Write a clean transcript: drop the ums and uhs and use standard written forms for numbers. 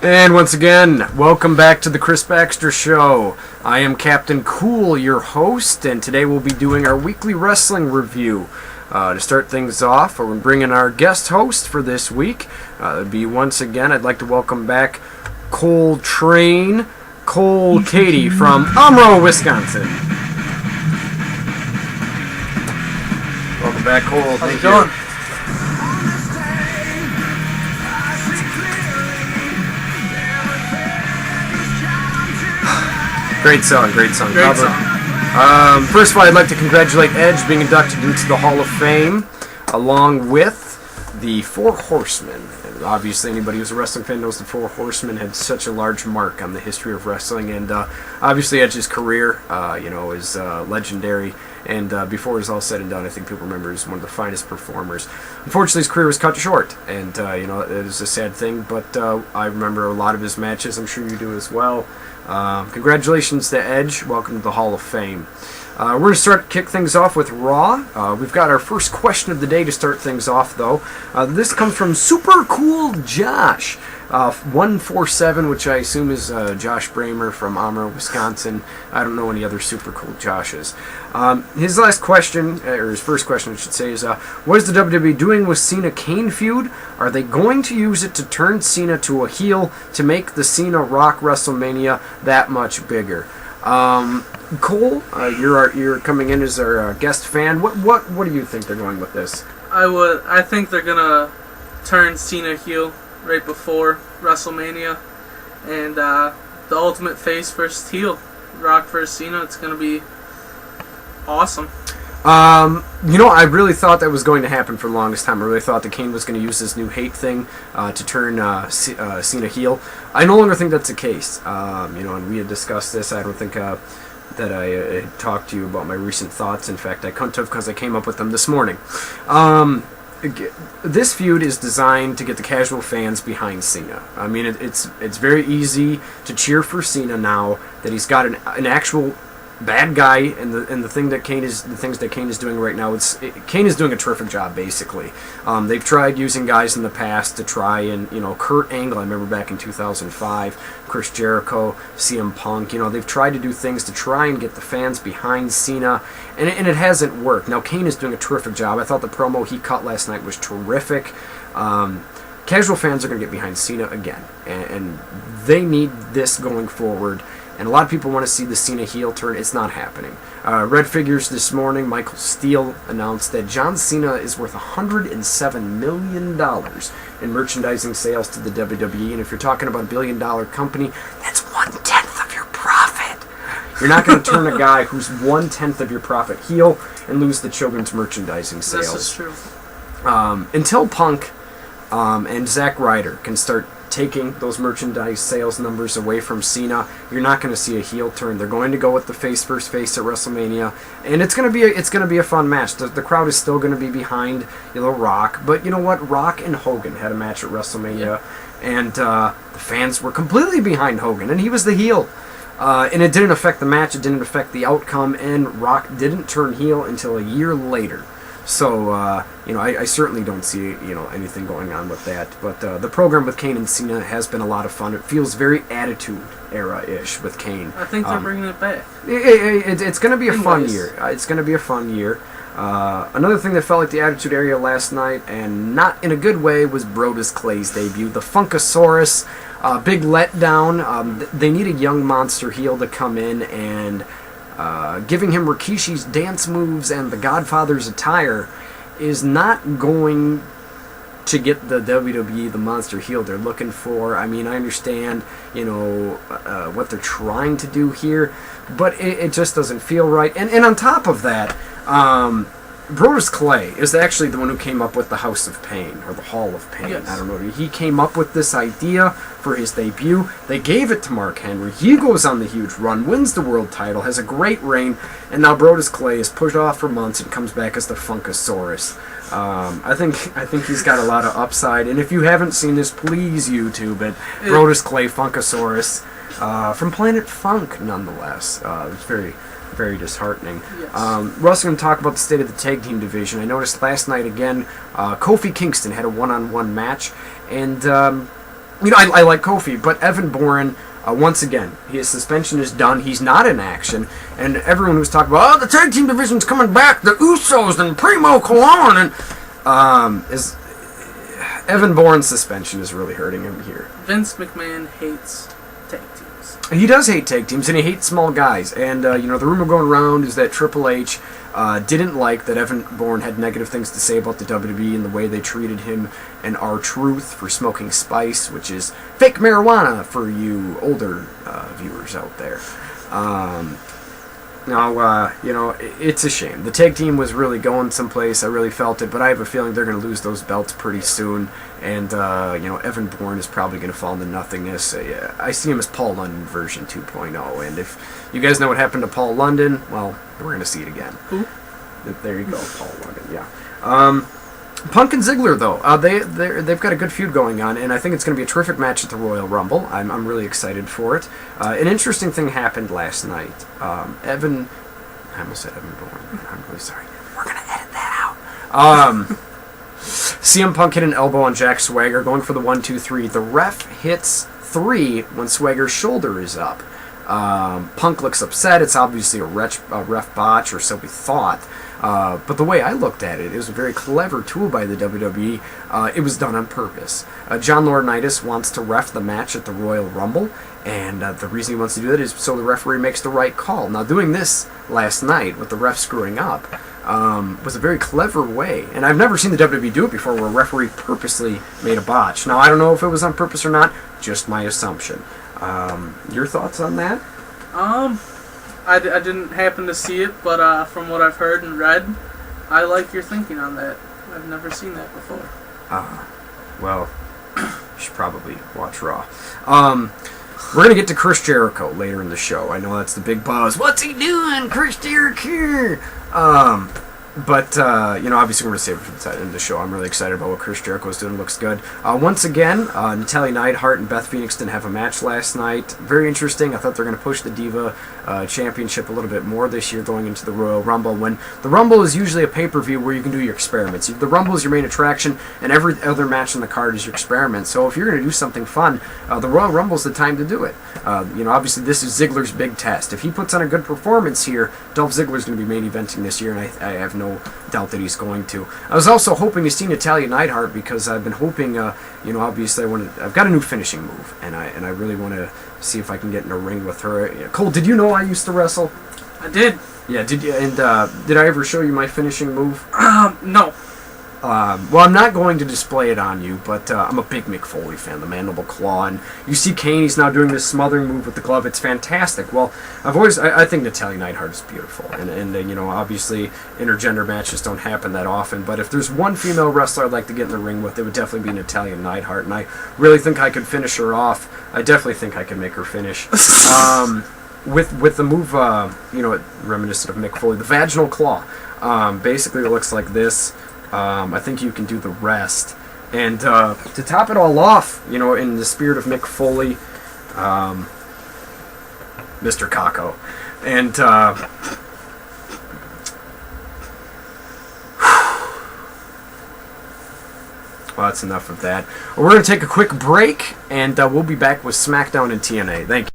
And once again, welcome back to the Chris Baxter Show. I am Captain Cool, your host, and today we'll be doing our weekly wrestling review. To start things off, we're bringing our guest host for this week. Once again, I'd like to welcome back Cole Katie from Amro, Wisconsin. Welcome back, Cole. How's it going? Great song. First of all, I'd like to congratulate Edge being inducted into the Hall of Fame, along with the Four Horsemen. And obviously, anybody who's a wrestling fan knows the Four Horsemen had such a large mark on the history of wrestling, and obviously Edge's career, is legendary. And before it was all said and done, I think people remember as one of the finest performers. Unfortunately, his career was cut short, and it was a sad thing. But I remember a lot of his matches. I'm sure you do as well. Congratulations to Edge. Welcome to the Hall of Fame. We're going to kick things off with Raw. We've got our first question of the day to start things off, though. This comes from Super Cool Josh. 147, which I assume is Josh Bramer from Amro, Wisconsin. I don't know any other Super Cool Joshes. His last question, or his first question, I should say, is what is the WWE doing with Cena-Kane feud? Are they going to use it to turn Cena to a heel to make the Cena-Rock WrestleMania that much bigger? Cole, you're coming in as our guest fan. What do you think they're going with this? I think they're gonna turn Cena heel right before WrestleMania, and the ultimate face versus heel, Rock versus Cena. It's gonna be awesome. I really thought that was going to happen for the longest time. I really thought that Kane was going to use this new hate thing to turn Cena heel. I no longer think that's the case. And we had discussed this. I don't think that I talked to you about my recent thoughts. In fact, I couldn't have because I came up with them this morning. This feud is designed to get the casual fans behind Cena. I mean, it's very easy to cheer for Cena now that he's got an actual bad guy, and the things that Kane is doing right now. Kane is doing a terrific job. Basically, they've tried using guys in the past to try and Kurt Angle. I remember back in 2005, Chris Jericho, CM Punk. They've tried to do things to try and get the fans behind Cena, and it hasn't worked. Now Kane is doing a terrific job. I thought the promo he cut last night was terrific. Casual fans are going to get behind Cena again, and they need this going forward. And a lot of people want to see the Cena heel turn. It's not happening. Red Figures this morning, Michael Steele announced that John Cena is worth $107 million in merchandising sales to the WWE. And if you're talking about a billion-dollar company, that's 1/10 of your profit. You're not going to turn a guy who's 1/10 of your profit heel and lose the children's merchandising sales. This is true. Until Punk and Zack Ryder can start taking those merchandise sales numbers away from Cena, you're not going to see a heel turn. They're going to go with the face versus face at WrestleMania, and it's going to be a fun match. The crowd is still going to be behind Rock, but you know what? Rock and Hogan had a match at WrestleMania, and the fans were completely behind Hogan, and he was the heel. And it didn't affect the match. It didn't affect the outcome, and Rock didn't turn heel until a year later. So, I certainly don't see, anything going on with that. But the program with Kane and Cena has been a lot of fun. It feels very Attitude Era-ish with Kane. I think they're bringing it back. It's going to be a fun year. It's going to be a fun year. Another thing that felt like the Attitude Era last night, and not in a good way, was Brodus Clay's debut. The Funkasaurus, big letdown. They need a young monster heel to come in, and giving him Rikishi's dance moves and the Godfather's attire is not going to get the WWE the monster heel they're looking for. I mean, I understand, what they're trying to do here, but it just doesn't feel right. And on top of that, Brodus Clay is actually the one who came up with the House of Pain, or the Hall of Pain. Yes. I don't know. He came up with this idea for his debut. They gave it to Mark Henry. He goes on the huge run, wins the world title, has a great reign, and now Brodus Clay is pushed off for months and comes back as the Funkasaurus. I think he's got a lot of upside, and if you haven't seen this, please YouTube it. Brodus Clay Funkasaurus from Planet Funk, nonetheless. It's very, very disheartening. Yes. We're also going to talk about the state of the tag team division. I noticed last night again, Kofi Kingston had a one-on-one match, and I like Kofi, but Evan Bourne, once again, his suspension is done. He's not in action, and everyone was talking about, the tag team division's coming back, the Usos and Primo Colon, and Evan Bourne's suspension is really hurting him here. Vince McMahon hates tag teams. He does hate tag teams, and he hates small guys. And, the rumor going around is that Triple H didn't like that Evan Bourne had negative things to say about the WWE and the way they treated him and R-Truth for smoking spice, which is fake marijuana for you older viewers out there. It's a shame. The tag team was really going someplace. I really felt it, but I have a feeling they're going to lose those belts pretty soon. And, Evan Bourne is probably going to fall into nothingness. I see him as Paul London version 2.0. And if you guys know what happened to Paul London, well, we're going to see it again. Who? There you go, Paul London, yeah. Punk and Ziggler, though, they've got a good feud going on, and I think it's going to be a terrific match at the Royal Rumble. I'm really excited for it. An interesting thing happened last night. I almost said Evan Bourne. I'm really sorry. We're going to edit that out. CM Punk hit an elbow on Jack Swagger, going for the 1-2-3. The ref hits 3 when Swagger's shoulder is up. Punk looks upset. It's obviously a ref botch, or so we thought. But the way I looked at it, it was a very clever tool by the WWE. It was done on purpose. John Laurinaitis wants to ref the match at the Royal Rumble, and the reason he wants to do that is so the referee makes the right call. Now, doing this last night with the ref screwing up was a very clever way, and I've never seen the WWE do it before, where a referee purposely made a botch. Now, I don't know if it was on purpose or not, just my assumption. Your thoughts on that? I didn't happen to see it, but from what I've heard and read, I like your thinking on that. I've never seen that before. Well, you should probably watch Raw. We're going to get to Chris Jericho later in the show. I know that's the big buzz. What's he doing, Chris Jericho? But obviously we're going to save it for the end of the show. I'm really excited about what Chris Jericho is doing. Looks good. Once again, Natalya Neidhart and Beth Phoenix didn't have a match last night. Very interesting. I thought they're going to push the Diva Championship a little bit more this year going into the Royal Rumble, when the Rumble is usually a pay-per-view where you can do your experiments. The Rumble is your main attraction, and every other match on the card is your experiment. So if you're going to do something fun, the Royal Rumble is the time to do it. Obviously this is Ziggler's big test. If he puts on a good performance here, Dolph Ziggler's going to be main eventing this year, and I have no doubt that he's going to. I was also hoping to see Natalya Neidhart, because I've been hoping, obviously I've got a new finishing move, and I really want to see if I can get in a ring with her. Cole, did you know I used to wrestle? I did. Yeah, did you? And did I ever show you my finishing move? No. Well, I'm not going to display it on you, but I'm a big Mick Foley fan, the Mandible Claw, and you see Kane, he's now doing this smothering move with the glove. It's fantastic. Well, I think Natalya Neidhart is beautiful, and obviously intergender matches don't happen that often, but if there's one female wrestler I'd like to get in the ring with, it would definitely be Natalya Neidhart, and I really think I could finish her off. I definitely think I can make her finish. With the move, reminiscent of Mick Foley, the vaginal claw. Basically it looks like this. I think you can do the rest. And to top it all off, in the spirit of Mick Foley, Mr. Kako. And well, that's enough of that. We're going to take a quick break, and we'll be back with SmackDown and TNA. Thank you.